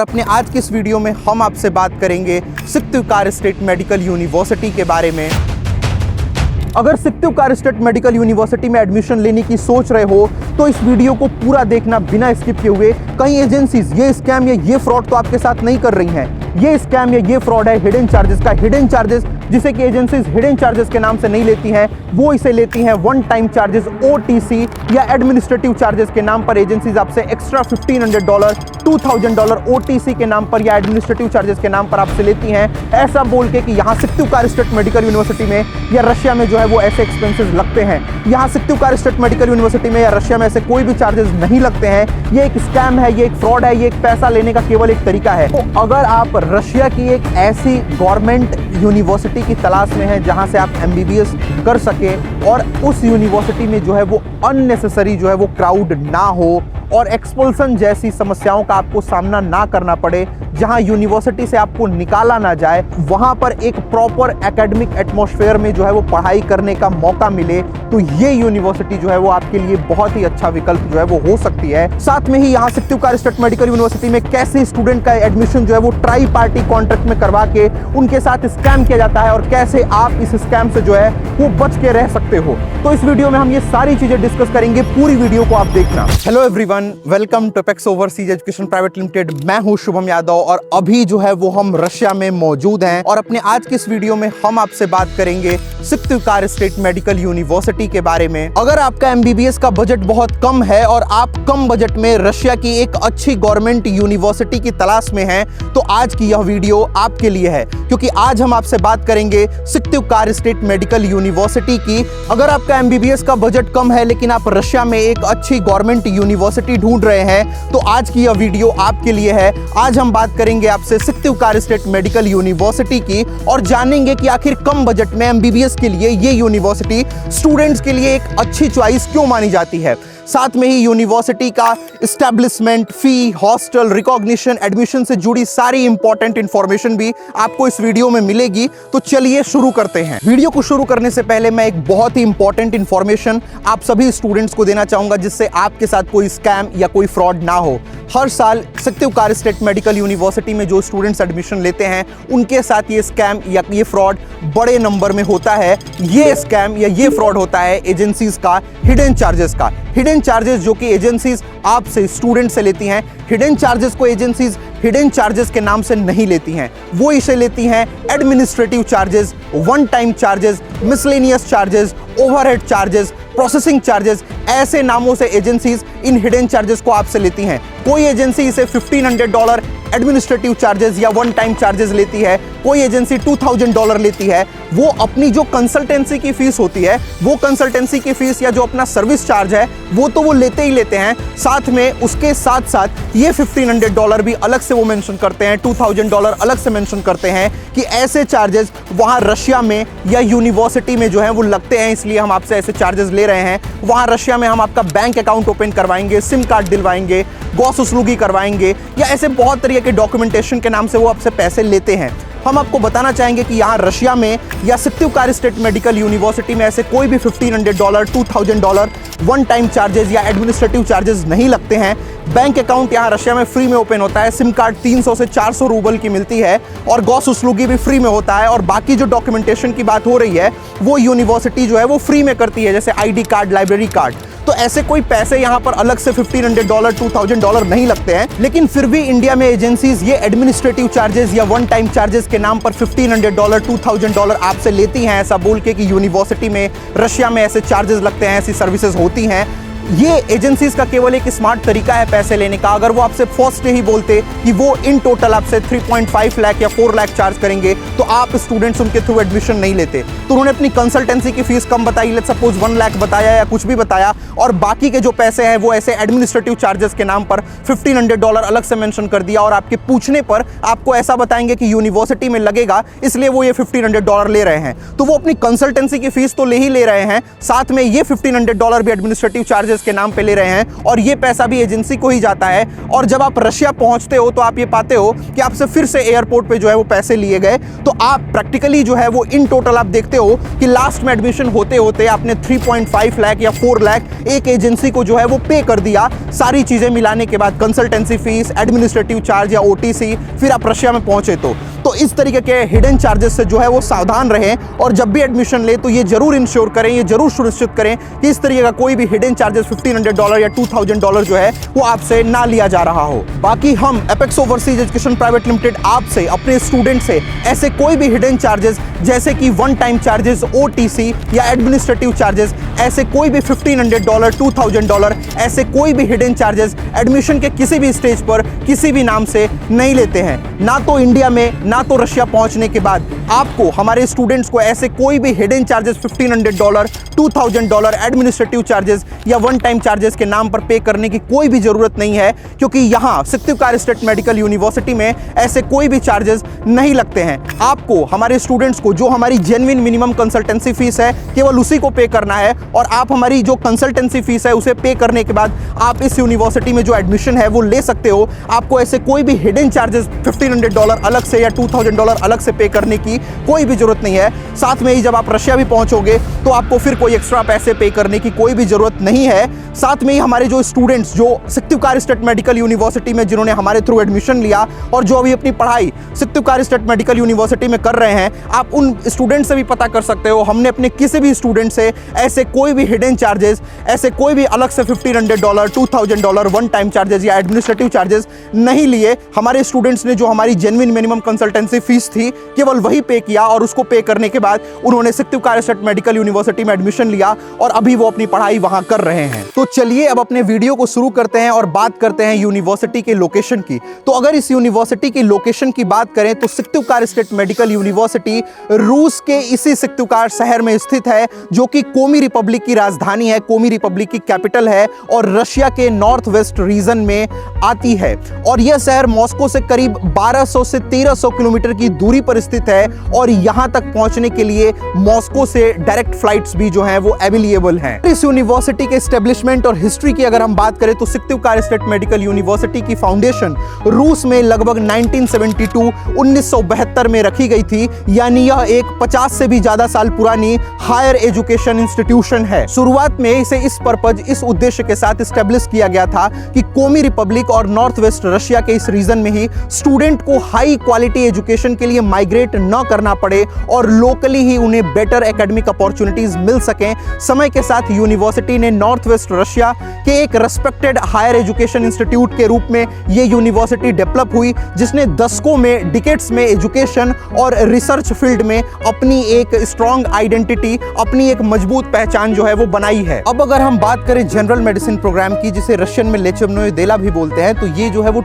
अपने आज की इस वीडियो में हम आपसे बात करेंगे सिक्किम स्टेट मेडिकल यूनिवर्सिटी के बारे में। अगर सिक्किम स्टेट मेडिकल यूनिवर्सिटी में एडमिशन लेने की सोच रहे हो तो इस वीडियो को पूरा देखना बिना स्किप किए हुए। कई एजेंसीज ये स्कैम या ये फ्रॉड तो आपके साथ नहीं कर रही हैं। ये स्कैम या ये फ्रॉड है हिडन चार्जेस का। हिडन चार्जेस जिसे कि एजेंसीज हिडन चार्जेस के नाम से नहीं लेती हैं, वो इसे लेती हैं वन टाइम चार्जेस OTC या एडमिनिस्ट्रेटिव चार्जेस के नाम पर। एजेंसीज आपसे एक्स्ट्रा $1,500 $2,000 OTC के नाम पर या एडमिनिस्ट्रेटिव चार्जेस के नाम पर आपसे लेती हैं, ऐसा बोल के कि यहाँ सिक्किम स्टेट मेडिकल यूनिवर्सिटी में या रशिया में जो है वो ऐसे एक्सपेंसेस लगते हैं। यहाँ सिक्किम स्टेट मेडिकल यूनिवर्सिटी में या रशिया में ऐसे कोई भी चार्जेस नहीं लगते हैं। ये एक स्कैम है, ये एक फ्रॉड है, ये एक पैसा लेने का केवल एक तरीका है। तो अगर आप रशिया की एक ऐसी गवर्नमेंट यूनिवर्सिटी की तलाश में हैं जहां से आप MBBS कर सके और उस यूनिवर्सिटी में जो है वो अननेसेसरी जो है वो क्राउड ना हो और एक्सपल्सन जैसी समस्याओं का आपको सामना ना करना पड़े, जहां यूनिवर्सिटी से आपको निकाला ना जाए, वहां पर एक प्रॉपर एकेडमिक एटमॉस्फेयर में जो है वो पढ़ाई करने का मौका मिले, तो ये यूनिवर्सिटी जो है वो आपके लिए बहुत ही अच्छा विकल्प जो है वो हो सकती है। साथ में ही यहाँ सिक्किम स्टेट मेडिकल यूनिवर्सिटी में कैसे स्टूडेंट का एडमिशन जो है वो ट्राई पार्टी कॉन्ट्रैक्ट में करवा के उनके साथ स्कैम किया जाता है और कैसे आप इस स्कैम से जो है वो बच के रह सकते हो। तो इस वीडियो में हम ये सारी चीजें डिस्कस करेंगे, पूरी वीडियो को आप देखना। Hello everyone, welcome to Apex overseas education private limited. मैं हूं शुभम यादव और अभी जो है वो हम रशिया में मौजूद हैं और अपने आज की इस वीडियो में हम आपसे बात करेंगे सिक्किम स्टेट मेडिकल यूनिवर्सिटी के बारे में। अगर आपका MBBS का बजट बहुत कम है और आप कम बजट में रशिया की एक अच्छी गवर्नमेंट यूनिवर्सिटी की तलाश में हैं, तो आज की यह वीडियो आपके लिए है, क्योंकि आज हम आपसे बात करेंगे सिक्किम स्टेट मेडिकल यूनिवर्सिटी की। अगर आपका MBBS का बजट कम है लेकिन आप रशिया में एक अच्छी गवर्नमेंट यूनिवर्सिटी ढूंढ रहे हैं, तो आज की यह वीडियो आपके लिए है। आज हम बात करेंगे आपसे सिक्किम स्टेट मेडिकल यूनिवर्सिटी की और जानेंगे कि आखिर कम बजट में MBBS के लिए ये यूनिवर्सिटी स्टूडेंट्स के लिए एक अच्छी चॉइस क्यों मानी जाती है। साथ में ही यूनिवर्सिटी का एस्टैब्लिशमेंट, फी, हॉस्टल, रिकॉग्निशन, एडमिशन से जुड़ी सारी इंपॉर्टेंट इंफॉर्मेशन भी आपको इस वीडियो में मिलेगी। तो चलिए शुरू करते हैं। वीडियो को शुरू करने से पहले मैं एक बहुत ही इंपॉर्टेंट इंफॉर्मेशन आप सभी स्टूडेंट्स को देना चाहूंगा, जिससे आपके साथ कोई स्कैम या कोई फ्रॉड ना हो। हर साल सिक्किम स्टेट मेडिकल यूनिवर्सिटी में जो स्टूडेंट्स एडमिशन लेते हैं उनके साथ ये स्कैम या ये फ्रॉड बड़े नंबर में होता है। ये स्कैम या ये फ्रॉड होता है एजेंसीज का हिडन चार्जेस का। हिडन चार्जेस जो कि एजेंसीज आपसे स्टूडेंट से लेती हैं, हिडन चार्जेस को एजेंसीज हिडन चार्जेस के नाम से नहीं लेती हैं, वो इसे लेती हैं administrative charges, one time charges, miscellaneous charges, overhead charges, processing charges, ऐसे नामों से एजेंसीज इन हिडन चार्जेस को आपसे लेती हैं। कोई एजेंसी इसे $1,500 एडमिनिस्ट्रेटिव चार्जेस या वन टाइम चार्जेस लेती है, कोई एजेंसी $2,000 लेती है। वो अपनी जो कंसल्टेंसी की फीस होती है, वो कंसल्टेंसी की फीस या जो अपना सर्विस चार्ज है वो तो वो लेते ही लेते हैं, साथ में उसके साथ साथ ये $1,500 भी अलग से वो मेंशन करते हैं, $2,000 अलग से मेंशन करते हैं कि ऐसे चार्जेस वहाँ रशिया में या यूनिवर्सिटी में जो है वो लगते हैं, इसलिए हम आपसे ऐसे चार्जेस ले रहे हैं। वहाँ रशिया में हम आपका बैंक अकाउंट ओपन करवाएंगे, सिम कार्ड दिलवाएंगे, गॉस करवाएंगे, या ऐसे बहुत तरीके के डॉक्यूमेंटेशन के नाम से वो आपसे पैसे लेते हैं। हम आपको बताना चाहेंगे कि यहाँ रशिया में या सिक्किम स्टेट मेडिकल यूनिवर्सिटी में ऐसे कोई भी $1,500 $2,000 वन टाइम चार्जेस या एडमिनिस्ट्रेटिव चार्जेस नहीं लगते हैं। बैंक अकाउंट यहाँ रशिया में फ्री में ओपन होता है, सिम कार्ड 300 से 400 रूबल की मिलती है और गॉस भी फ्री में होता है, और बाकी जो डॉक्यूमेंटेशन की बात हो रही है वो यूनिवर्सिटी जो है वो फ्री में करती है, जैसे ID कार्ड, लाइब्रेरी कार्ड। तो ऐसे कोई पैसे यहाँ पर अलग से $1,500 $2,000 नहीं लगते हैं। लेकिन फिर भी इंडिया में एजेंसीज ये एडमिनिस्ट्रेटिव चार्जेस या वन टाइम चार्जेस के नाम पर $1,500 $2,000 आपसे लेती हैं, ऐसा बोल के कि यूनिवर्सिटी में रशिया में ऐसे चार्जेस लगते हैं, ऐसी सर्विसेज होती हैं। ये एजेंसीज का केवल एक स्मार्ट तरीका है पैसे लेने का। अगर वो आपसे फर्स्ट डे ही बोलते कि वो इन टोटल आपसे 3.5 लाख या 4 लाख चार्ज करेंगे, तो आप स्टूडेंट्स उनके थ्रू एडमिशन नहीं लेते। तो उन्होंने अपनी कंसल्टेंसी की फीस कम बताई, लेट्स सपोज 1 लाख बताया या कुछ भी बताया, और बाकी के जो पैसे हैं वो ऐसे एडमिनिस्ट्रेटिव चार्जेस के नाम पर $1,500 अलग से मेंशन कर दिया, और आपके पूछने पर आपको ऐसा बताएंगे कि यूनिवर्सिटी में लगेगा, इसलिए वो ये $1,500 ले रहे हैं। तो वो अपनी कंसल्टेंसी की फीस तो ले ही ले रहे हैं, साथ में ये $1,500 भी एडमिनिस्ट्रेटिव चार्जेस चार्जेस के नाम पे ले रहे हैं और ये पैसा भी एजेंसी को ही जाता है। और जब आप रशिया पहुंचते हो तो आप ये पाते हो कि आपसे फिर से एयरपोर्ट पे जो है वो पैसे लिए गए। तो आप प्रैक्टिकली जो है वो इन टोटल आप देखते हो कि लास्ट में एडमिशन होते होते आपने 3.5 लाख या 4 लाख एक एजेंसी को जो है वो पे कर दिया, सारी चीजें मिलाने के बाद, कंसल्टेंसी फीस, एडमिनिस्ट्रेटिव चार्ज या ओटीसी, फिर आप रशिया में पहुंचे। तो इस तरीके के हिडन चार्जेस से जो है वो सावधान रहें और जब भी एडमिशन ले तो ये जरूर इंश्योर करें, ये जरूर सुनिश्चित करें कि इस तरीके का कोई भी हिडन चार्जेस $1,500 या $2,000 जो है वो आपसे ना लिया जा रहा हो। बाकी हम apex overseas education private limited आपसे, अपने स्टूडेंट से ऐसे कोई भी हिडन चार्जेस जैसे कि वन टाइम चार्जेस, ओटीसी या एडमिनिस्ट्रेटिव चार्जेस, ऐसे कोई भी $1,500, $2,000 ऐसे कोई भी हिडन चार्जेस एडमिशन के किसी भी स्टेज पर किसी भी नाम से नहीं लेते हैं। ना तो इंडिया में ना तो रशिया पहुंचने के बाद आपको, हमारे स्टूडेंट्स को ऐसे कोई भी हिडन चार्जेस $1,500, $2,000 एडमिनिस्ट्रेटिव चार्जेस या वन टाइम चार्जेस के नाम पर पे करने की कोई भी जरूरत नहीं है, क्योंकि यहां सिक्तिवकार स्टेट मेडिकल यूनिवर्सिटी में ऐसे कोई भी चार्जेस नहीं लगते हैं। आपको, हमारे स्टूडेंट्स को जो हमारी जेन्युइन मिनिमम कंसल्टेंसी फीस है केवल उसी को पे करना है और आप हमारी जो कंसल्टेंसी फीस है उसे पे करने के बाद आप इस यूनिवर्सिटी में जो एडमिशन है वो ले सकते हो। आपको ऐसे कोई भी हिडन चार्जेस $1,500 अलग से या $2,000 अलग से पे करने की कोई भी जरूरत नहीं है। साथ में ही जब आप रशिया भी पहुंचोगे तो आपको फिर कोई एक्स्ट्रा पैसे पे करने की कोई भी जरूरत नहीं है। साथ में ही हमारे जो स्टूडेंट्स जो सिक्तिवकार स्टेट मेडिकल यूनिवर्सिटी में जिन्होंने हमारे थ्रू एडमिशन लिया और जो अभी अपनी पढ़ाई सिक्तिवकार स्टेट मेडिकल यूनिवर्सिटी में कर रहे हैं, आप उन स्टूडेंट से भी पता कर सकते हो। हमने अपने किसी भी स्टूडेंट से ऐसे कोई भी हिडन चार्जेस, ऐसे कोई भी अलग से $1,500, $2,000 वन टाइम चार्जेस या एडमिनिस्ट्रेटिव चार्जेस नहीं लिए। हमारे स्टूडेंट्स ने जो हमारी जेन्युइन मिनिमम कंसल्टेंसी फीस थी केवल वही पे किया और उसको पे करने के बाद उन्होंने सिक्तिवकार स्टेट मेडिकल यूनिवर्सिटी में एडमिशन लिया और अभी वो अपनी पढ़ाई वहां कर रहे हैं। तो चलिए अब अपने वीडियो को शुरू करते हैं और बात करते हैं यूनिवर्सिटी के लोकेशन की। तो अगर इस यूनिवर्सिटी की लोकेशन की बात करें तो सिक्तिवकार स्टेट मेडिकल यूनिवर्सिटी रूस के इसी सिक्तिवकार शहर में स्थित है, जो कि कोमी रिपब्लिक की राजधानी है, कोमी रिपब्लिक की कैपिटल है और रशिया के नॉर्थ वेस्ट रीजन में आती है। और यह शहर मॉस्को से करीब 1200 से 1300 किलोमीटर की दूरी पर स्थित है और यहां तक पहुंचने के लिए मॉस्को से डायरेक्ट फ्लाइट्स भी जो हैं वो अवेलेबल हैं। इस यूनिवर्सिटी के एस्टेब्लिशमेंट और हिस्ट्री की अगर हम बात करें तो सिक्तिवकार स्टेट मेडिकल यूनिवर्सिटी की फाउंडेशन रूस में लगभग 1972 में रखी गई थी, यानी यह एक 50 से भी ज्यादा साल पुरानी हायर एजुकेशन इंस्टीट्यूशन है। शुरुआत में इसे इस पर्पज, इस उद्देश्य के साथ एस्टेब्लिश किया गया था कि कोमी रिपब्लिक और नॉर्थ वेस्ट रशिया के इस रीजन में ही स्टूडेंट को हाई क्वालिटी एजुकेशन के लिए माइग्रेट न करना पड़े और लोकली ही उन्हें बेटर एकेडमिक अपॉर्चुनिटीज मिल सकें। समय के साथ यूनिवर्सिटी ने नॉर्थ वेस्ट रशिया के एक रेस्पेक्टेड हायर एजुकेशन इंस्टीट्यूट के रूप में यह यूनिवर्सिटी डेवलप हुई, जिसने दशकों में, डिकेड्स में एजुकेशन और रिसर्च फील्ड में अपनी एक स्ट्रॉन्ग आइडेंटिटी, अपनी एक मजबूत पहचान जो है वो बनाई है। अब अगर हम बात करें जनरल मेडिसिन प्रोग्राम की, जिसे रशियन में लेचेवनोये देला भी बोलते हैं, तो ये जो है वो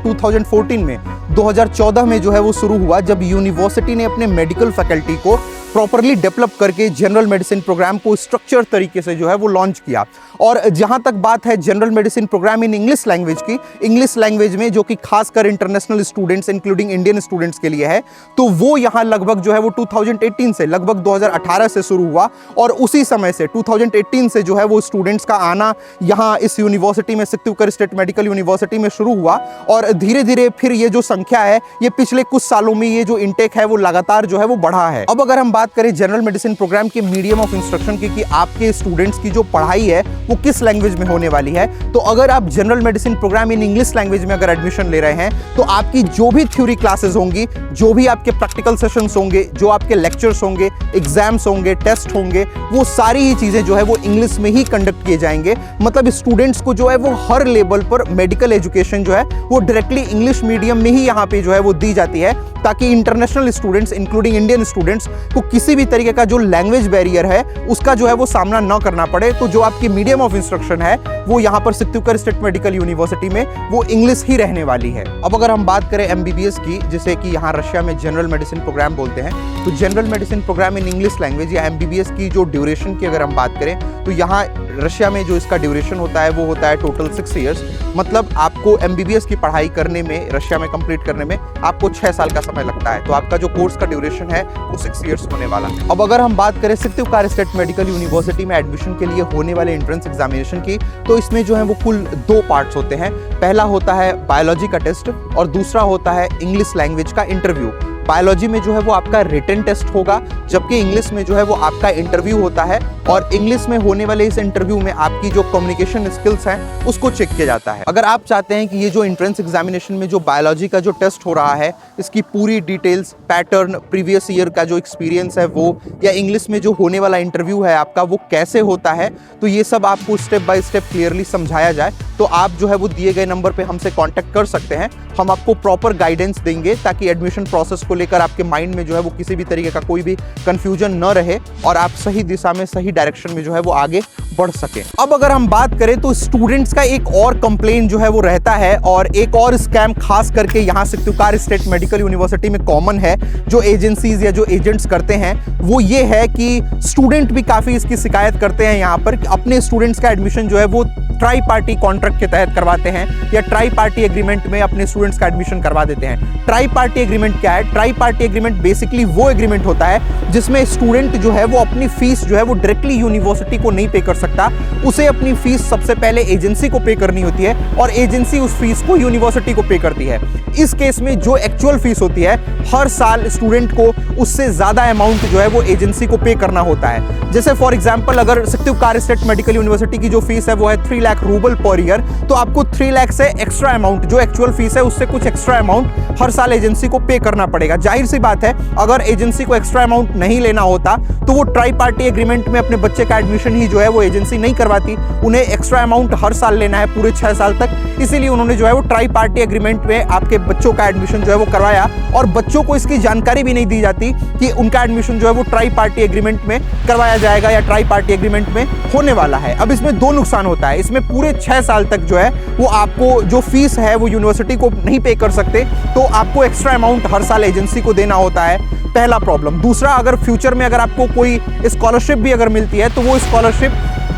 2014 में जो है वो शुरू हुआ, जब यूनिवर्सिटी ने अपने मेडिकल फैकल्टी को प्रॉपरली डेवलप करके जनरल मेडिसिन प्रोग्राम को स्ट्रक्चर तरीके से जो है वो लॉन्च किया। और जहां तक बात है general medicine program in English language की, इंग्लिश लैंग्वेज में, जो कि खासकर international students including Indian students के लिए है, तो वो यहां लगभग जो है वो 2018 से, लगभग 2018 से शुरू हुआ और उसी समय से 2018 से जो है वो स्टूडेंट्स का आना यहां इस यूनिवर्सिटी में, सिक्तिवकार स्टेट मेडिकल यूनिवर्सिटी में शुरू हुआ और धीरे धीरे फिर ये जो संख्या है, ये पिछले कुछ सालों में ये जो इंटेक है वो लगातार जो है वो बढ़ा है। अब अगर हम बात करें जनरल मेडिसिन प्रोग्राम के मीडियम ऑफ इंस्ट्रक्शन की, कि आपके स्टूडेंट्स की जो पढ़ाई है वो किस लैंग्वेज में होने वाली है, तो अगर आप general medicine program in English language में अगर एडमिशन ले रहे हैं तो आपकी जो भी थ्योरी क्लासेस होंगी, जो भी आपके प्रैक्टिकल सेशंस होंगे, जो आपके लेक्चर्स होंगे, एग्जाम्स होंगे, टेस्ट होंगे, वो सारी ही चीजें जो है वो इंग्लिश में ही कंडक्ट किए जाएंगे। मतलब स्टूडेंट्स को जो है वो हर लेवल पर मेडिकल एजुकेशन जो है वो डायरेक्टली इंग्लिश मीडियम में ही यहाँ पे जो है वो दी जाती है, ताकि international students including Indian students को किसी भी तरीके का जो लैंग्वेज बैरियर है उसका जो है वो सामना न करना पड़े। तो जो आपकी मीडियम ऑफ इंस्ट्रक्शन है वो यहाँ पर सिक्तिवकार स्टेट मेडिकल यूनिवर्सिटी में वो इंग्लिश ही रहने वाली है। अब अगर हम बात करें एमबीबीएस की, जिसे कि यहाँ रशिया में जनरल मेडिसिन प्रोग्राम बोलते हैं, तो general medicine program in English language या एमबीबीएस की जो ड्यूरेशन की अगर हम बात करें तो यहाँ रशिया में जो इसका ड्यूरेशन होता है वो होता है टोटल 6 ईयर्स। मतलब आपको MBBS की पढ़ाई करने में, रशिया में कंप्लीट करने में आपको 6 साल का समय लगता है। तो आपका जो कोर्स का ड्यूरेशन है वो 6 ईयर्स होने वाला है। अब अगर हम बात करें सिक्तिवकार स्टेट मेडिकल यूनिवर्सिटी में एडमिशन के लिए होने वाले एंट्रेंस एग्जामिनेशन की, तो इसमें जो है वो कुल 2 पार्ट्स होते हैं। पहला होता है बायोलॉजी का टेस्ट और दूसरा होता है इंग्लिश लैंग्वेज का इंटरव्यू। बायोलॉजी में जो है वो आपका रिटन टेस्ट होगा, जबकि इंग्लिश में जो है वो आपका इंटरव्यू होता है। और इंग्लिश में होने वाले इस इंटरव्यू में आपकी जो कम्युनिकेशन स्किल्स हैं उसको चेक किया जाता है। अगर आप चाहते हैं कि ये जो एंट्रेंस एग्जामिनेशन में जो बायोलॉजी का जो टेस्ट हो रहा है इसकी पूरी डिटेल्स, पैटर्न, प्रीवियस ईयर का जो एक्सपीरियंस है वो, या इंग्लिश में जो होने वाला इंटरव्यू है आपका वो कैसे होता है, तो ये सब आपको स्टेप बाय स्टेप क्लियरली समझाया जाए तो आप जो है वो दिए गए नंबर पे हमसे कांटेक्ट कर सकते हैं। हम आपको प्रॉपर गाइडेंस देंगे ताकि एडमिशन प्रोसेस को लेकर आपके माइंड में जो है वो किसी भी तरीके का कोई भी कंफ्यूजन न रहे और आप सही दिशा में, सही डायरेक्शन में जो है वो आगे बढ़ सके। अब अगर हम बात करें तो स्टूडेंट्स का एक और कंप्लेन जो है वो रहता है, और एक और स्कैम खास करके यहाँ सिक्तिवकार स्टेट मेडिकल यूनिवर्सिटी में कॉमन है जो एजेंसीज या जो एजेंट्स करते हैं, वो ये है कि स्टूडेंट भी काफी इसकी शिकायत करते हैं यहाँ पर कि अपने स्टूडेंट्स का एडमिशन जो है वो ट्राई पार्टी कॉन्ट्रैक्ट के तहत करवाते हैं या ट्राई पार्टी एग्रीमेंट में अपने स्टूडेंट्स का एडमिशन करवा देते हैं। ट्राई पार्टी एग्रीमेंट क्या है? ट्राई पार्टी एग्रीमेंट बेसिकली वो एग्रीमेंट होता है जिसमें स्टूडेंट जो है वो अपनी फीस जो है वो डायरेक्टली यूनिवर्सिटी को नहीं पे कर सकता, उसे अपनी फीस सबसे पहले एजेंसी को पे करनी होती है और एजेंसी उस फीस को यूनिवर्सिटी को पे करती है। इस केस में जो एक्चुअल फीस होती है हर साल स्टूडेंट को उससे ज्यादा अमाउंट जो है वो एजेंसी को पे करना होता है। जैसे फॉर एग्जांपल अगर सिक्तिवकार स्टेट मेडिकल यूनिवर्सिटी की जो फीस है वो है 3 लाख रूबल पर ईयर, तो आपको 3 लाख से एक्स्ट्रा अमाउंट, जो एक्चुअल फीस है उससे कुछ एक्स्ट्रा अमाउंट हर साल एजेंसी को पे करना पड़ेगा। जाहिर सी बात है अगर एजेंसी को एक्स्ट्रा अमाउंट नहीं लेना होता तो वो ट्राई पार्टी एग्रीमेंट में अपने बच्चे का एडमिशन ही जो है वो एजेंसी नहीं करवाती। उन्हें एक्स्ट्रा अमाउंट हर साल लेना है पूरे 6 साल तक, इसीलिए उन्होंने जो है वो ट्राई पार्टी एग्रीमेंट में आपके बच्चों का एडमिशन जो है वो करवाया, और बच्चों को इसकी जानकारी भी नहीं दी जाती कि उनका एडमिशन जो है वो ट्राई पार्टी एग्रीमेंट में करवाया जाएगा या ट्राई पार्टी एग्रीमेंट में होने वाला है। अब इसमें 2 नुकसान होता है। इसमें पूरे 6 साल तक जो है वो आपको जो फीस है वो यूनिवर्सिटी को नहीं पे कर सकते, तो आपको एक्स्ट्रा अमाउंट हर साल एजेंसी को देना होता है, पहला प्रॉब्लम। दूसरा, अगर फ्यूचर में अगर आपको कोई स्कॉलरशिप भी अगर मिलती है तो वो स्कॉलरशिप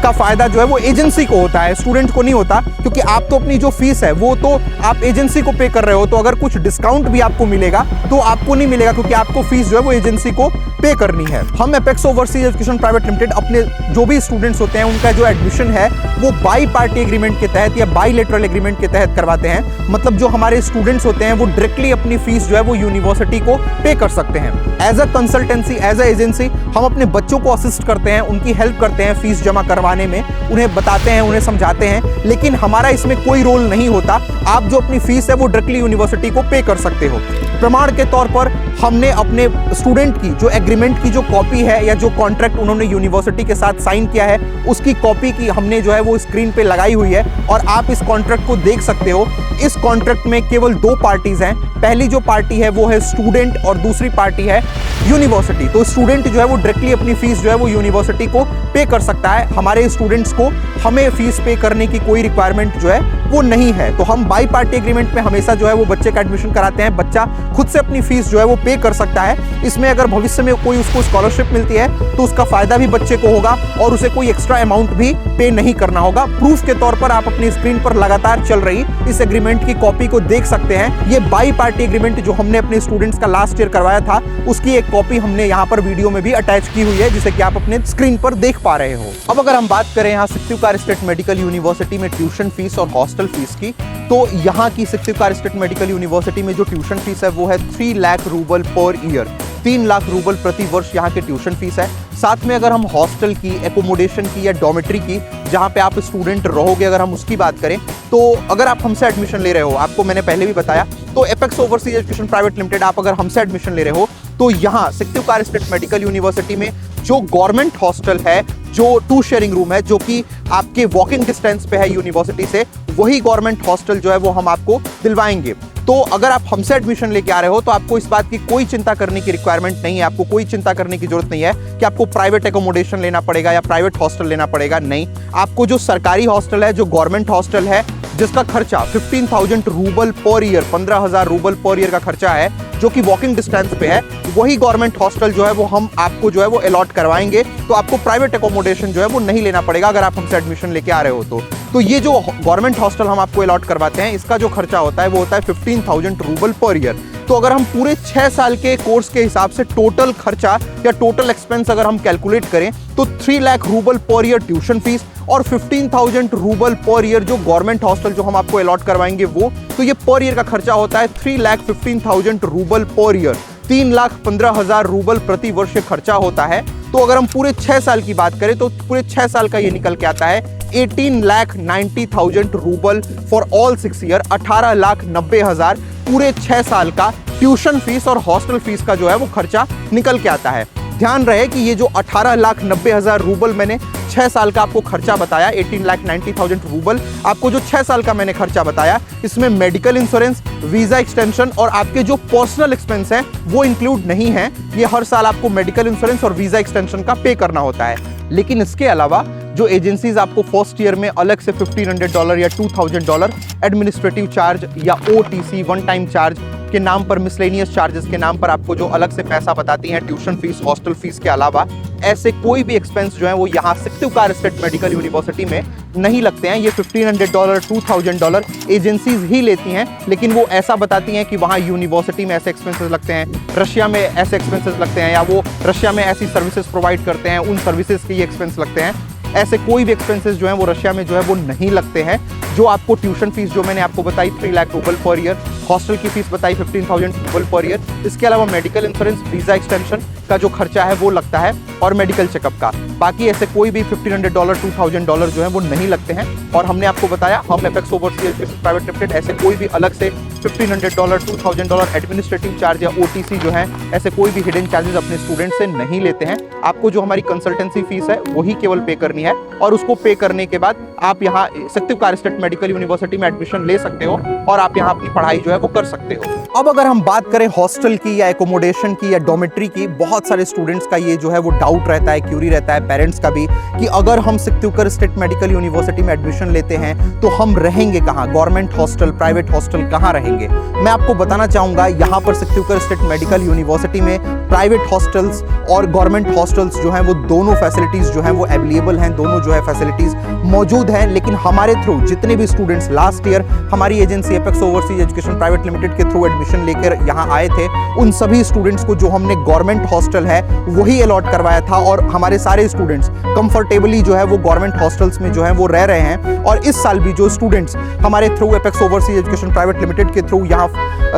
का फायदा जो है वो एजेंसी को होता है, स्टूडेंट को नहीं होता, क्योंकि आप तो अपनी जो फीस है वो तो आप एजेंसी को पे कर रहे हो, तो अगर कुछ डिस्काउंट भी आपको मिलेगा तो आपको नहीं मिलेगा क्योंकि आपको फीस जो है वो एजेंसी को पे करनी है। हम apex overseas education private limited अपने जो भी स्टूडेंट्स होते हैं उनका जो एडमिशन है वो बाई पार्टी एग्रीमेंट के तहत या बाईलेटरल एग्रीमेंट के तहत करवाते हैं। मतलब जो हमारे स्टूडेंट्स होते हैं वो डायरेक्टली अपनी फीस जो है वो यूनिवर्सिटी को पे कर सकते हैं। As a consultancy, as a agency हम अपने बच्चों को असिस्ट करते हैं, उनकी हेल्प करते हैं फीस जमा करवाने में, उन्हें बताते हैं, उन्हें समझाते हैं, लेकिन हमारा इसमें कोई रोल नहीं होता। आप जो अपनी फीस है वो डायरेक्टली यूनिवर्सिटी को पे कर सकते हो। प्रमाण के तौर पर हमने अपने स्टूडेंट की जो एग्रीमेंट की जो कॉपी है या जो कॉन्ट्रैक्ट उन्होंने यूनिवर्सिटी के साथ साइन किया है उसकी कॉपी की हमने जो है वो स्क्रीन पे लगाई हुई है और आप इस कॉन्ट्रैक्ट को देख सकते हो। इस कॉन्ट्रैक्ट में केवल 2 पार्टीज हैं। पहली जो पार्टी है वो है स्टूडेंट और दूसरी पार्टी है यूनिवर्सिटी। तो स्टूडेंट जो है वो डायरेक्टली अपनी फीस जो है वो यूनिवर्सिटी को पे कर सकता है। हमारे स्टूडेंट्स को हमें फीस पे करने की कोई रिक्वायरमेंट जो है वो नहीं है। तो हम बाई पार्टी एग्रीमेंट में हमेशा जो है वो बच्चे का एडमिशन कराते हैं। बच्चा खुद से अपनी फीस जो है वो पे कर सकता है। इसमें अगर भविष्य में कोई उसको स्कॉलरशिप मिलती है तो उसका फायदा भी बच्चे को होगा और उसे कोई एक्स्ट्रा अमाउंट भी पे नहीं करना होगा। प्रूफ के तौर पर आप अपनी स्क्रीन पर लगातार चल रही इस एग्रीमेंट की कॉपी को देख सकते हैं। ये बाई पार्टी एग्रीमेंट जो हमने अपने स्टूडेंट्स का लास्ट ईयर करवाया था उसकी एक कॉपी हमने यहाँ पर वीडियो में भी अटैच की हुई है, जिसे कि आप अपने स्क्रीन पर देख पा रहे हो। अब अगर हम बात करें यहाँ सिक्तिवकार स्टेट मेडिकल यूनिवर्सिटी में ट्यूशन फीस और हॉस्टल फीस की, तो यहाँ की सिक्तिवकार स्टेट मेडिकल यूनिवर्सिटी में जो ट्यूशन फीस है वो है 3 lakh rouble per year. 3 lakh rouble प्रति वर्ष यहाँ की ट्यूशन फीस है। साथ में अगर हम हॉस्टल की, एकोमोडेशन की या डॉर्मेट्री की, जहाँ पे आप स्टूडेंट रहोगे, अगर हम उसकी बात करें तो अगर आप हमसे एडमिशन ले रहे हो, आपको मैंने पहले भी बताया, तो apex overseas education private limited आप अगर हमसे एडमिशन ले रहे हो तो यहाँ सिक्तिवकार स्टेट मेडिकल यूनिवर्सिटी में जो गवर्नमेंट हॉस्टल है, जो 2 शेयरिंग रूम है, जो कि आपके वॉकिंग डिस्टेंस पे है यूनिवर्सिटी से, वही गवर्नमेंट हॉस्टल जो है वो हम आपको दिलवाएंगे। तो अगर आप हमसे एडमिशन लेके आ रहे हो तो आपको इस बात की कोई चिंता करने की रिक्वायरमेंट नहीं है। आपको कोई चिंता करने की जरूरत नहीं है कि आपको प्राइवेट एकोमोडेशन लेना पड़ेगा या प्राइवेट हॉस्टल लेना पड़ेगा। नहीं, आपको जो सरकारी हॉस्टल है, जो गवर्नमेंट हॉस्टल है, जिसका खर्चा 15,000 rouble per year, 15,000 rouble per year का खर्चा है, जो कि वॉकिंग डिस्टेंस पे है, वही गवर्नमेंट हॉस्टल जो है वो हम आपको जो है वो अलॉट करवाएंगे। तो आपको प्राइवेट एकोमोडेशन जो है वो नहीं लेना पड़ेगा अगर आप हमसे एडमिशन लेके आ रहे हो तो ये जो गवर्नमेंट हॉस्टल हम आपको अलॉट करवाते हैं, इसका जो खर्चा होता है वो होता है 15,000 रूबल पर ईयर। तो अगर हम पूरे 6 साल के कोर्स के हिसाब से टोटल खर्चा या टोटल एक्सपेंस अगर हम कैलकुलेट करें तो 3 lakh rouble per year tuition fees और 15,000 रूबल पर ईयर जो गवर्नमेंट हॉस्टल जो हम आपको अलॉट करवाएंगे वो, तो ये पर ईयर का खर्चा होता है 3,15,000 रूबल पर ईयर। 3,15,000 रूबल प्रति वर्ष खर्चा होता है। तो अगर हम पूरे 6 साल की बात करें तो पूरे 6 साल का ये निकल के आता है 18,90,000 रूबल फॉर ऑल 6 ईयर। 18,90,000 पूरे 6 साल का ट्यूशन फीस और हॉस्टल फीस का जो है वो खर्चा निकल के आता है। ध्यान रहे कि ये जो 18,90,000 रूबल मैंने 6 साल का आपको खर्चा बताया, 18,90,000 रूबल आपको जो 6 साल का मैंने खर्चा बताया, इसमें मेडिकल इंश्योरेंस, वीजा एक्सटेंशन और आपके जो पर्सनल एक्सपेंस हैं वो इंक्लूड नहीं है। ये हर साल आपको मेडिकल इंश्योरेंस और वीजा एक्सटेंशन का पे करना होता है। लेकिन इसके अलावा जो एजेंसीज आपको फर्स्ट ईयर में अलग से $1,500 या $2,000 एडमिनिस्ट्रेटिव चार्ज या OTC वन टाइम चार्ज के नाम पर, मिसलेनियस चार्जेस के नाम पर आपको जो अलग से पैसा बताती हैं ट्यूशन फीस, हॉस्टल फीस के अलावा, ऐसे कोई भी एक्सपेंस जो है वो यहाँ सिक्तिवकार स्टेट मेडिकल यूनिवर्सिटी में नहीं लगते हैं। ये $1,500 $2,000 एजेंसीज ही लेती हैं, लेकिन वो ऐसा बताती हैं कि वहाँ यूनिवर्सिटी में ऐसे एक्सपेंसेस लगते हैं, रशिया में ऐसे एक्सपेंसेस लगते हैं, या वो रशिया में ऐसी सर्विसेज प्रोवाइड करते हैं, उन सर्विसेज के ये एक्सपेंस लगते हैं। ऐसे कोई भी एक्सपेंसेस जो हैं वो रशिया में जो है वो नहीं लगते हैं। जो आपको ट्यूशन फीस जो मैंने आपको बताई 3 lakh rouble per year, hostel की फीस बताई 15,000 रूबल पर ईयर, इसके अलावा मेडिकल इंश्योरेंस, वीजा एक्सटेंशन का जो खर्चा है वो लगता है और मेडिकल चेकअप का। बाकी ऐसे कोई भी $1,500 $2,000 जो है वो नहीं लगते हैं। और हमने आपको बताया हम apex overseas education private limited ऐसे कोई भी अलग से $1,500 $2,000 एडमिनिस्ट्रेटिव चार्ज या OTC जो है, ऐसे कोई भी हिडन चार्जेस अपने स्टूडेंट से नहीं लेते हैं। आपको जो हमारी कंसल्टेंसी फीस है वही केवल पे करनी है और उसको पे करने के बाद आप यहाँ सिक्तिवकार स्टेट मेडिकल यूनिवर्सिटी में एडमिशन ले सकते हो और आप यहाँ अपनी पढ़ाई जो है वो कर सकते हो। अब अगर हम बात करें हॉस्टल की या एकोमोडेशन की या डॉर्मेट्री की, बहुत सारे स्टूडेंट्स का ये जो है वो डाउट रहता है, क्यूरी रहता है पेरेंट्स का भी, कि अगर हम सिक्तिवकार स्टेट मेडिकल यूनिवर्सिटी में एडमिशन लेते हैं तो हम रहेंगे कहाँ, गवर्नमेंट हॉस्टल, प्राइवेट हॉस्टल कहाँ रहेंगे। मैं आपको बताना चाहूंगा यहाँ पर सिक्तिवकार स्टेट मेडिकल यूनिवर्सिटी में प्राइवेट हॉस्टल्स और गवर्नमेंट हॉस्टल्स जो हैं वो दोनों फैसिलिटीज जो हैं वो अवेलेबल हैं, दोनों जो है फैसिलिटीज मौजूद हैं। लेकिन हमारे थ्रू जितने भी स्टूडेंट्स लास्ट ईयर हमारी agency apex overseas education private limited के थ्रू एडमिशन लेकर यहाँ आए थे, उन सभी स्टूडेंट्स को जो हमने गवर्नमेंट हॉस्टल है वही अलॉट करवाया था और हमारे सारे स्टूडेंट्स कंफर्टेबली जो है वो गवर्नमेंट हॉस्टल्स में जो है वो रह रहे हैं। और इस साल भी जो स्टूडेंट्स हमारे through apex overseas education private limited के थ्रू यहाँ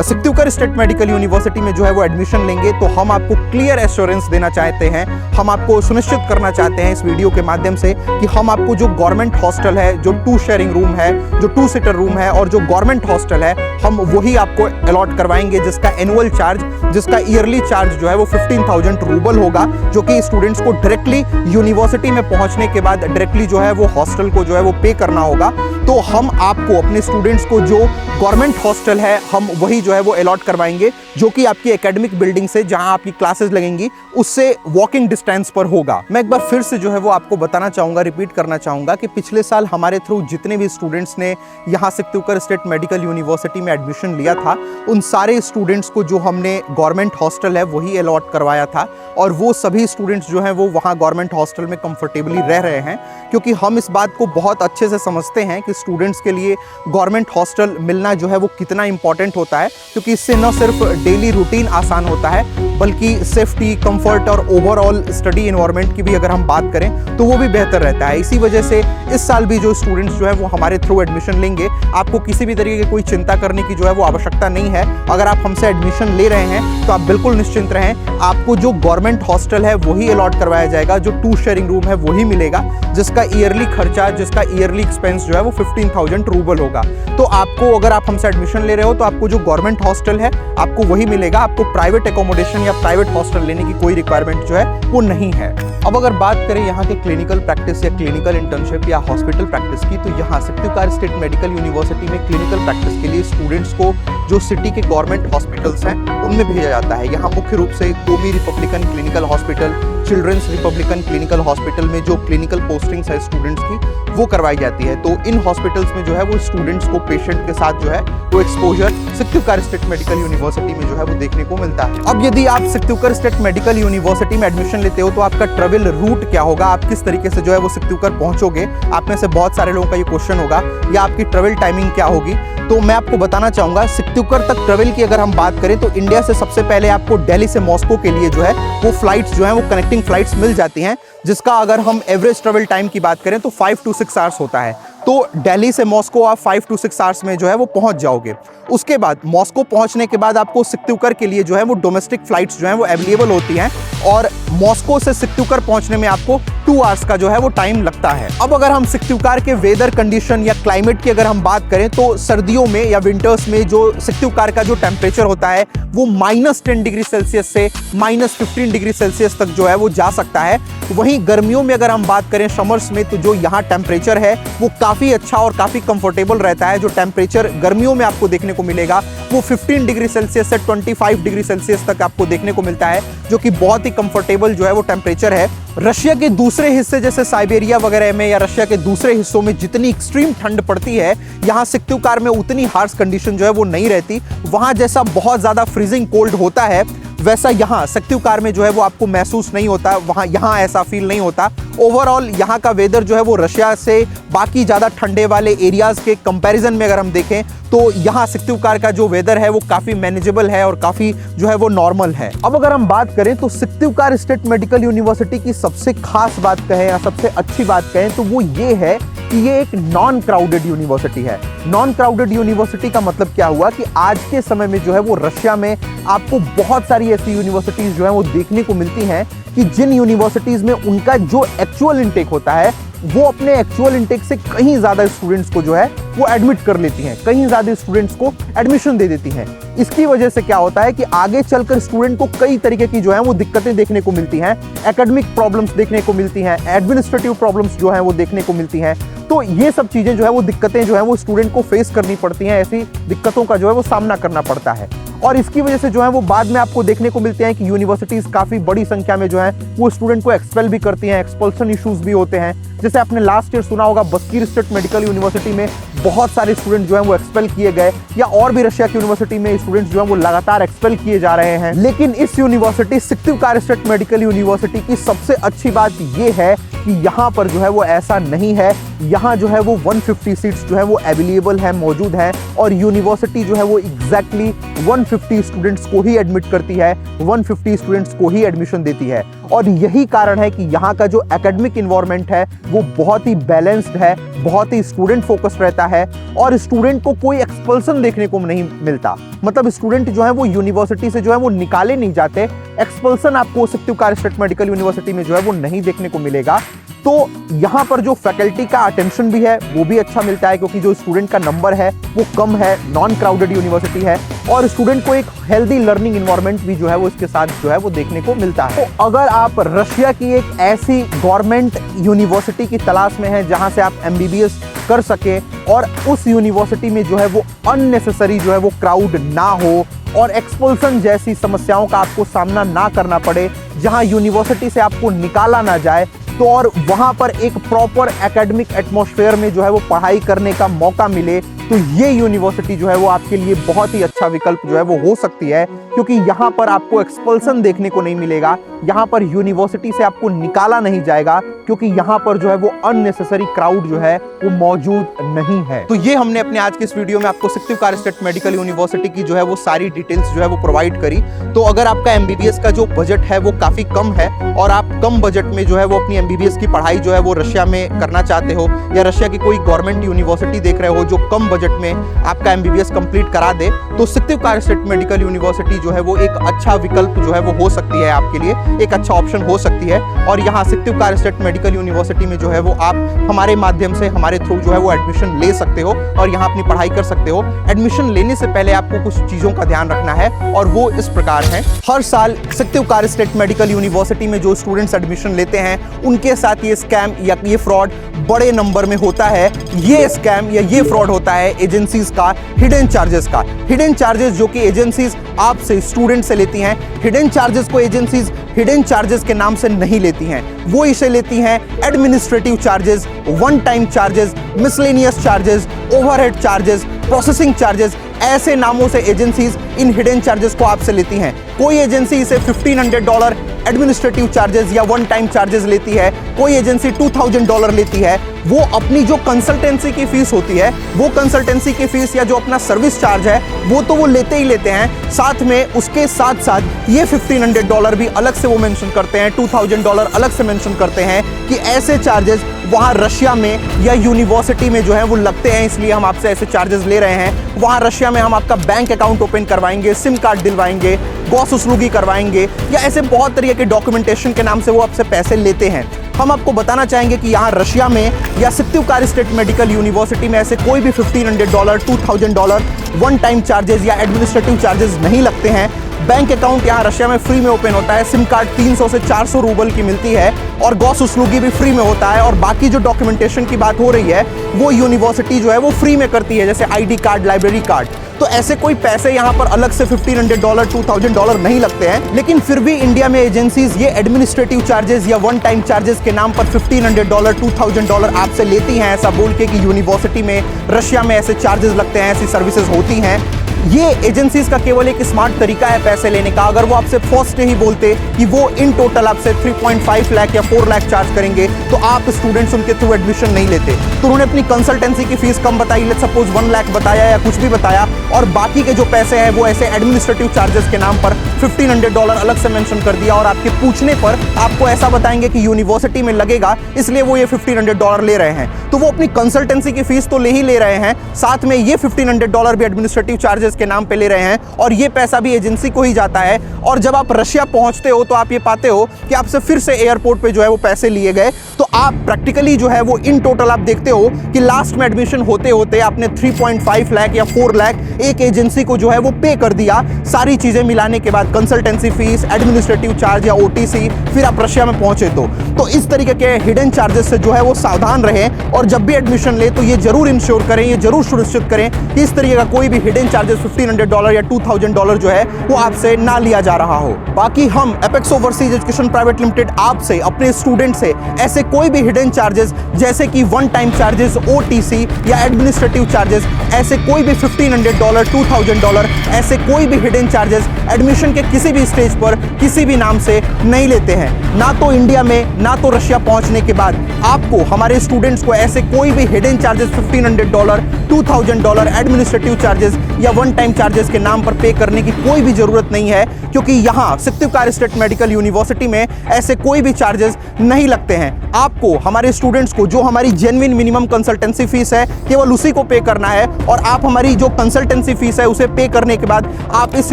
सिक्तिवकार स्टेट मेडिकल यूनिवर्सिटी में जो है वो एडमिशन लेंगे, तो हम आपको क्लियर एश्योरेंस देना चाहते हैं, हम आपको सुनिश्चित करना चाहते हैं इस वीडियो के माध्यम से कि हम आपको जो गवर्नमेंट हॉस्टल है, जो 2 शेयरिंग रूम है, जो 2 सीटर रूम है और जो गवर्नमेंट हॉस्टल है, हम वही आपको अलॉट करवाएंगे, जिसका एनुअल चार्ज, जिसका ईयरली चार्ज जो है वो 15,000 रूबल होगा, जो कि स्टूडेंट्स को डायरेक्टली यूनिवर्सिटी में पहुंचने के बाद डायरेक्टली जो है वो हॉस्टल को जो है वो पे करना होगा। तो हम आपको अपने स्टूडेंट्स को जो गवर्नमेंट हॉस्टल है हम वही जो है वो अलॉट करवाएंगे, जो कि आपकी एकेडमिक बिल्डिंग से जहां आपकी क्लासेस लगेंगी उससे वॉकिंग डिस्टेंस पर होगा। मैं एक बार फिर से जो है वो आपको बताना चाहूंगा, रिपीट करना चाहूंगा कि पिछले साल हमारे थ्रू जितने भी स्टूडेंट्स ने यहाँ सिक्तिवकार स्टेट मेडिकल यूनिवर्सिटी में एडमिशन लिया था, उन सारे स्टूडेंट्स को जो हमने गवर्नमेंट हॉस्टल है वही अलॉट करवाया था और वो सभी स्टूडेंट्स जो हैं वो वहाँ गवर्नमेंट हॉस्टल में कंफर्टेबली रह रहे हैं, क्योंकि हम इस बात को बहुत अच्छे से समझते हैं कि स्टूडेंट्स के लिए गवर्नमेंट हॉस्टल मिलना जो है वो कितना इंपॉर्टेंट होता है, क्योंकि इससे न सिर्फ डेली रूटीन आसान होता है बल्कि सेफ्टी, कंफर्ट और ओवरऑल स्टडी एनवायरनमेंट की भी अगर हम बात करें तो वो भी बेहतर रहता है। इसी वजह से इस साल भी जो स्टूडेंट्स जो है वो हमारे थ्रू एडमिशन लेंगे, आपको किसी भी तरीके की कोई चिंता करने की जो है वो आवश्यकता नहीं है। अगर आप हमसे एडमिशन ले रहे हैं तो आप बिल्कुल निश्चिंत रहें, आपको जो गवर्नमेंट हॉस्टल है वही अलॉट करवाया जाएगा, जो 2 शेयरिंग रूम है वही मिलेगा, जिसका ईयरली खर्चा, जिसका ईयरली एक्सपेंस जो है वो 15,000 रूबल होगा। तो आपको अगर आप हमसे एडमिशन ले रहे हो तो आपको जो गवर्नमेंट हॉस्टल है आपको वही मिलेगा, आपको प्राइवेट एकोमोडेशन या प्राइवेट हॉस्टल लेने की कोई रिक्वायरमेंट जो है वो नहीं है। अब अगर बात करें यहाँ के क्लिनिकल प्रैक्टिस या क्लिनिकल इंटर्नशिप या हॉस्पिटल प्रैक्टिस की, तो यहाँ सिक्तिवकार स्टेट मेडिकल यूनिवर्सिटी में क्लिनिकल प्रैक्टिस के लिए स्टूडेंट्स को जो सिटी के गवर्नमेंट हॉस्पिटल्स हैं उनमें भेजा जाता है। यहाँ मुख्य रूप से Komi Republican clinical hospital, children's Republican clinical hospital में जो क्लिनिकल पोस्टिंग्स है स्टूडेंट्स की वो करवाई जाती है। तो इन हॉस्पिटल्स में जो है वो स्टूडेंट्स को पेशेंट के साथ जो है वो एक्सपोजर सिक्तुकार स्टेट मेडिकल यूनिवर्सिटी में जो है वो देखने को मिलता है। अब यदि आप सिक्तुकार स्टेट मेडिकल यूनिवर्सिटी में एडमिशन लेते हो तो आपका ट्रेवल रूट क्या होगा, आप किस तरीके से जो है वो सिक्तुकार पहुंचोगे। आप में से बहुत सारे लोगों का ये क्वेश्चन होगा, या आपकी ट्रेवल टाइमिंग क्या होगी। तो मैं आपको बताना चाहूंगा, सिक्तुकार तक ट्रेवल की अगर हम बात करें तो इंडिया से सबसे पहले आपको दिल्ली से मॉस्को के लिए जो है वो फ्लाइट्स जो है वो कनेक्टिंग फ्लाइट्स मिल जाती हैं, जिसका अगर हम एवरेज ट्रेवल टाइम की बात करें तो 5 to 6 आवर्स होता है। तो दिल्ली से मॉस्को आप 5 to 6 आवर्स में जो है वो पहुंच जाओगे। उसके बाद मॉस्को पहुंचने के बाद आपको सिक्तुकार के लिए जो है वो डोमेस्टिक फ्लाइट्स जो है वो अवेलेबल होती हैं, और मॉस्को से सिक्तुकार पहुंचने में आपको 2 आवर्स का जो है वो टाइम लगता है। अब अगर हम सिक्तुकार के वेदर कंडीशन या क्लाइमेट की अगर हम बात करें तो सर्दियों में या विंटर्स में जो सिक्तुकार का जो टेम्परेचर होता है वो -10 डिग्री सेल्सियस से -15 डिग्री सेल्सियस तक जो है वो जा सकता है। वहीं गर्मियों में अगर हम बात करें समर्स में, तो जो यहाँ टेम्परेचर है वो काफ़ी अच्छा और काफ़ी कंफर्टेबल रहता है। जो टेम्परेचर गर्मियों में आपको देखने को मिलेगा वो 15 डिग्री सेल्सियस से 25 डिग्री सेल्सियस तक आपको देखने को मिलता है, जो कि बहुत ही कंफर्टेबल जो है वो टेम्परेचर है। रशिया के दूसरे हिस्से जैसे साइबेरिया वगैरह में या रशिया के दूसरे हिस्सों में जितनी एक्सट्रीम ठंड पड़ती है, यहाँ सिक्तुकार में उतनी हार्श कंडीशन जो है वो नहीं रहती। वहाँ जैसा बहुत ज़्यादा फ्रीजिंग कोल्ड होता है वैसा यहाँ सिक्तुकार में जो है वो आपको महसूस नहीं होता। वहाँ यहाँ ऐसा फील नहीं होता। ओवरऑल यहाँ का वेदर जो है वो रशिया से बाकी ज़्यादा ठंडे वाले एरियाज़ के कंपैरिजन में अगर हम देखें तो यहाँ सिक्तुकार का जो वेदर है वो काफ़ी मैनेजेबल है और काफ़ी जो है वो नॉर्मल है। अब अगर हम बात करें तो सिक्तुकार स्टेट मेडिकल यूनिवर्सिटी की सबसे खास बात कहें या सबसे अच्छी बात कहें तो वो ये है कि ये एक नॉन क्राउडेड यूनिवर्सिटी है। नॉन क्राउडेड यूनिवर्सिटी का मतलब क्या हुआ कि आज के समय में जो है वो रशिया में आपको बहुत सारी ऐसी यूनिवर्सिटीज़ जो है वो देखने को मिलती हैं कि जिन यूनिवर्सिटीज़ में उनका जो एक्चुअल इनटेक होता है वो अपने एक्चुअल इनटेक से कहीं ज़्यादा स्टूडेंट्स को जो है वो एडमिट कर लेती हैं, कहीं ज़्यादा स्टूडेंट्स को एडमिशन दे देती हैं। इसकी वजह से क्या होता है कि आगे चलकर स्टूडेंट को कई तरीके की जो है वो दिक्कतें देखने को मिलती हैं, एकेडमिक प्रॉब्लम्स देखने को मिलती हैं, एडमिनिस्ट्रेटिव प्रॉब्लम्स जो है वो देखने को मिलती हैं। तो ये सब चीज़ें जो है वो दिक्कतें जो है वो स्टूडेंट को फेस करनी पड़ती हैं, ऐसी दिक्कतों का जो है वो सामना करना पड़ता है। और इसकी वजह से जो है वो बाद में आपको देखने को मिलते हैं कि यूनिवर्सिटीज़ काफ़ी बड़ी संख्या में जो है वो स्टूडेंट को एक्सपेल भी करती हैं, एक्सपल्सन इश्यूज भी होते हैं। जैसे आपने लास्ट ईयर सुना होगा बस्कीर स्टेट मेडिकल यूनिवर्सिटी में बहुत सारे स्टूडेंट जो हैं वो एक्सपेल किए गए, या और भी रशिया की यूनिवर्सिटी में स्टूडेंट्स जो हैं वो लगातार एक्सपेल किए जा रहे हैं। लेकिन इस यूनिवर्सिटी सिक्तुकार स्टेट मेडिकल यूनिवर्सिटी की सबसे अच्छी बात ये है कि यहाँ पर जो है वो ऐसा नहीं है। यहाँ जो है वो 150 सीट्स जो है वो अवेलेबल है, मौजूद हैं, और यूनिवर्सिटी जो है वो एग्जैक्टली 150 स्टूडेंट्स को ही एडमिट करती है, 150 स्टूडेंट्स को ही एडमिशन देती है। और यही कारण है कि यहाँ का जो एकेडमिक इन्वायरमेंट है वो बहुत ही बैलेंस्ड है, बहुत ही स्टूडेंट फोकस्ड रहता है, और स्टूडेंट को कोई एक्सपल्सन देखने को नहीं मिलता। मतलब स्टूडेंट जो है वो यूनिवर्सिटी से जो है वो निकाले नहीं जाते। एक्सपल्सन आपको सिक्तुकार स्टेट मेडिकल यूनिवर्सिटी में जो है वो नहीं देखने को मिलेगा। तो यहाँ पर जो फैकल्टी का अटेंशन भी है वो भी अच्छा मिलता है, क्योंकि जो स्टूडेंट का नंबर है वो कम है, नॉन क्राउडेड यूनिवर्सिटी है, और स्टूडेंट को एक हेल्दी लर्निंग इन्वायरमेंट भी जो है वो इसके साथ जो है वो देखने को मिलता है। तो अगर आप रशिया की एक ऐसी गवर्नमेंट यूनिवर्सिटी की तलाश में हैं जहाँ से आप MBBS कर सके, और उस यूनिवर्सिटी में जो है वो अननेसेसरी जो है वो क्राउड ना हो और एक्सपल्सन जैसी समस्याओं का आपको सामना ना करना पड़े, जहाँ यूनिवर्सिटी से आपको निकाला ना जाए, तो और वहाँ पर एक प्रॉपर एकेडमिक एटमॉस्फेयर में जो है वो पढ़ाई करने का मौका मिले, तो ये यूनिवर्सिटी जो है वो आपके लिए बहुत ही अच्छा विकल्प जो है वो हो सकती है। क्योंकि यहाँ पर आपको एक्सपल्सन देखने को नहीं मिलेगा, यहाँ पर यूनिवर्सिटी से आपको निकाला नहीं जाएगा, क्योंकि यहाँ पर जो है वो अननेसेसरी क्राउड जो है वो मौजूद नहीं है। तो ये हमने अपने आज के इस वीडियो में आपको सिक्तुकार स्टेट मेडिकल यूनिवर्सिटी की जो है वो सारी डिटेल्स जो है वो प्रोवाइड करी। तो अगर आपका MBBS का जो बजट है वो काफ़ी कम है, और आप कम बजट में जो है वो अपनी MBBS की पढ़ाई जो है वो रशिया में करना चाहते हो, या रशिया की कोई गवर्नमेंट यूनिवर्सिटी देख रहे हो जो कम बजट में आपका MBBS कंप्लीट करा दे, तो सिक्तुकार स्टेट मेडिकल यूनिवर्सिटी जो है वो एक अच्छा विकल्प जो है वो हो सकती है, आपके लिए एक अच्छा ऑप्शन हो सकती है। और यहाँ सिक्तुकार स्टेट मेडिकल यूनिवर्सिटी में जो है वो आप हमारे माध्यम से, हमारे थ्रू जो है वो एडमिशन ले सकते हो और यहाँ अपनी पढ़ाई कर सकते हो। एडमिशन लेने से पहले आपको कुछ चीज़ों का ध्यान रखना है, और वो इस प्रकार है। हर साल सिक्तुकार स्टेट मेडिकल यूनिवर्सिटी में जो स्टूडेंट्स एडमिशन लेते हैं उनके साथ ये स्कैम या ये फ्रॉड बड़े नंबर में होता है ये स्कैम या ये फ्रॉड होता है एजेंसीज का हिडन चार्जेस का। हिडन चार्जेस जो कि एजेंसीज आपसे, स्टूडेंट से लेती हैं, हिडन चार्जेस को एजेंसीज हिडन चार्जेस के नाम से नहीं लेती हैं, वो इसे लेती हैं administrative charges, one time charges, miscellaneous charges, overhead charges, processing charges, ऐसे नामों से एजेंसीज इन हिडन चार्जेस को आपसे लेती हैं। कोई एजेंसी इसे $1500 एडमिनिस्ट्रेटिव चार्जेस या वन टाइम चार्जेस लेती है, कोई एजेंसी $2000 लेती है। वो अपनी जो कंसल्टेंसी की फीस होती है, वो कंसल्टेंसी की फीस या जो अपना सर्विस चार्ज है वो तो वो लेते ही लेते हैं, साथ में उसके साथ साथ ये $1500 भी अलग से वो मेंशन करते हैं, $2000 अलग से मेंशन करते हैं कि ऐसे चार्जेस वहाँ रशिया में या यूनिवर्सिटी में जो है वो लगते हैं, इसलिए हम आपसे ऐसे चार्जेस ले रहे हैं। वहाँ रशिया में हम आपका बैंक अकाउंट ओपन करवाएंगे, सिम कार्ड दिलवाएंगे, गॉसउसलूगी करवाएंगे, या ऐसे बहुत तरीके के डॉक्यूमेंटेशन के नाम से वो आपसे पैसे लेते हैं। हम आपको बताना चाहेंगे कि यहाँ रशिया में या सिक्तिवकार स्टेट मेडिकल यूनिवर्सिटी में ऐसे कोई भी $1500, $2000 वन टाइम चार्जेस या एडमिनिस्ट्रेटिव चार्जेस नहीं लगते हैं। बैंक अकाउंट यहाँ रशिया में फ्री में ओपन होता है, सिम कार्ड 300 से 400 रूबल की मिलती है, और गॉसउसलूगी भी फ्री में होता है, और बाकी जो डॉक्यूमेंटेशन की बात हो रही है वो यूनिवर्सिटी जो है वो फ्री में करती है, जैसे आईडी कार्ड, लाइब्रेरी कार्ड। तो ऐसे कोई पैसे यहाँ पर अलग से $1500, $2000 नहीं लगते हैं। लेकिन फिर भी इंडिया में एजेंसीज ये एडमिनिस्ट्रेटिव चार्जेस या वन टाइम चार्जेस के नाम पर $1500, $2000 आपसे लेती हैं, ऐसा बोल के कि यूनिवर्सिटी में, रशिया में ऐसे चार्जेस लगते हैं, ऐसी सर्विसेज होती हैं। ये एजेंसीज का केवल एक स्मार्ट तरीका है पैसे लेने का। अगर वो आपसे फर्स्ट डे ही बोलते कि वो इन टोटल आपसे 3.5 लाख या 4 लाख चार्ज करेंगे, तो आप स्टूडेंट्स उनके थ्रू एडमिशन नहीं लेते। तो उन्होंने अपनी कंसल्टेंसी की फीस कम बताई, लेट्स सपोज 1 लाख बताया या कुछ भी बताया, और बाकी के जो पैसे हैं वो ऐसे एडमिनिस्ट्रेटिव चार्जेस के नाम पर $1500 अलग से मेंशन कर दिया, और आपके पूछने पर आपको ऐसा बताएंगे कि यूनिवर्सिटी में लगेगा, इसलिए वो ये $1500 ले रहे हैं। तो वो अपनी कंसल्टेंसी की फीस तो ले ही ले रहे हैं, साथ में ये $1500 भी एडमिनिस्ट्रेटिव चार्जेस के नाम पे ले रहे हैं, और ये पैसा भी एजेंसी को ही जाता है। और जब आप रशिया पहुंचते हो तो आप ये पाते हो कि आपसे फिर से एयरपोर्ट पे जो है वो पैसे लिए गए। तो आप प्रैक्टिकली जो है वो इन टोटल आप देखते हो कि लास्ट में एडमिशन होते होते आपने 3.5 लाख या 4 लाख एक एजेंसी को जो है वो पे कर दिया, सारी चीजें मिलाने के बाद, कंसल्टेंसी फीस, एडमिनिस्ट्रेटिव चार्ज या ओटीसी, फिर आप रशिया में पहुंचे। तो इस तरीके के हिडन चार्जेस से जो है वो सावधान रहें, और जब भी एडमिशन ले तो ये जरूर इंश्योर करें, ये जरूर सुनिश्चित करें कि इस तरीके का कोई भी हिडन चार्जेस $1500 या $2000 जो है वो आपसे ना लिया जा रहा हो। बाकी हम apex overseas education private limited आपसे, अपने स्टूडेंट से ऐसे कोई भी हिडन चार्जेस जैसे कि वन टाइम चार्जेस, ओटीसी या एडमिनिस्ट्रेटिव चार्जेस, ऐसे कोई भी $1500, $2000 ऐसे कोई भी हिडन चार्जेस एडमिशन के किसी भी स्टेज पर किसी भी नाम से नहीं लेते हैं। ना तो इंडिया में, ना तो रशिया पहुंचने के बाद आपको, हमारे स्टूडेंट्स को ऐसे कोई भी हिडन चार्जेस $1500, $2000 एडमिनिस्ट्रेटिव चार्जेस या वन टाइम चार्जेस के नाम पर पे करने की कोई भी जरूरत नहीं है, क्योंकि यहाँ सिक्तिवकार स्टेट मेडिकल यूनिवर्सिटी में ऐसे कोई भी चार्जेस नहीं लगते हैं। आपको, हमारे स्टूडेंट्स को, जो हमारी जेन्युइन मिनिमम कंसल्टेंसी फीस है केवल उसी को पे करना है, और आप हमारी जो कंसल्टेंसी फीस है उसे पे करने के बाद आप इस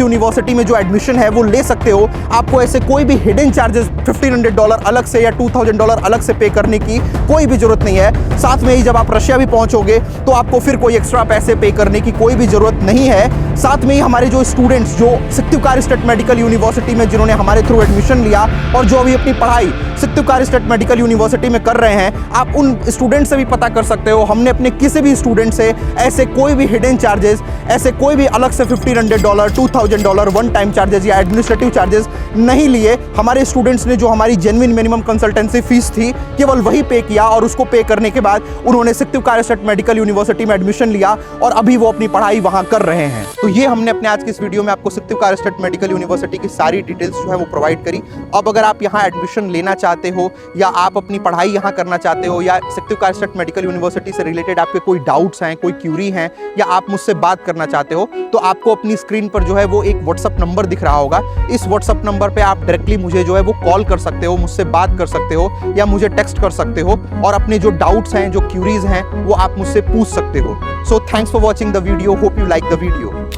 यूनिवर्सिटी में जो एडमिशन है वो ले सकते हो। आपको ऐसे कोई भी हिडन चार्जेस $1500 अलग से या $2000 अलग से पे करने की कोई भी जरूरत नहीं है। साथ में ही जब आप रशिया भी पहुंचोगे तो आपको फिर कोई एक्स्ट्रा पैसे पे करने की कोई भी जरूरत नहीं है। साथ में ही हमारे जो स्टूडेंट्स जो सिक्तिवकार स्टेट मेडिकल यूनिवर्सिटी में जिन्होंने हमारे थ्रू एडमिशन लिया और जो अभी अपनी पढ़ाई सिक्तिवकार स्टेट मेडिकल यूनिवर्सिटी में कर रहे हैं, आप उन स्टूडेंट से भी पता कर सकते हो। हमने अपने किसी भी स्टूडेंट से ऐसे कोई भी हिडन चार्जेस, ऐसे कोई भी अलग से $1500, $2000 वन टाइम चार्जेस या एडमिनिस्ट्रेटिव चार्जेस नहीं लिए। हमारे स्टूडेंट्स ने जो हमारी जेन्युइन मिनिमम कंसल्टेंसी फीस थी केवल वही पे किया, और उसको पे करने के बाद उन्होंने सिक्तिवकार स्टेट मेडिकल यूनिवर्सिटी में एडमिशन लिया और अभी वो अपनी पढ़ाई वहां कर रहे हैं। तो ये हमने अपने आज की इस वीडियो में आपको सिक्तिवकार स्टेट मेडिकल यूनिवर्सिटी की सारी डिटेल्स जो है वो प्रोवाइड करी। अब अगर आप यहाँ एडमिशन लेना चाहते हो, या आप अपनी पढ़ाई यहाँ करना चाहते हो, या सिक्तिवकार स्टेट मेडिकल यूनिवर्सिटी से रिलेटेड आपके कोई डाउट्स हैं, कोई क्यूरी हैं, या आप मुझसे बात करना चाहते हो, तो आपको अपनी स्क्रीन पर जो है वो एक व्हाट्सअप नंबर दिख रहा होगा। इस व्हाट्सअप नंबर पे आप डायरेक्टली मुझे जो है वो कॉल कर सकते हो, मुझसे बात कर सकते हो, या मुझे टेक्स्ट कर सकते हो, और अपने जो डाउट्स हैं, जो क्यूरीज हैं, वो आप मुझसे पूछ सकते हो। So thanks for watching the video, hope you like the video.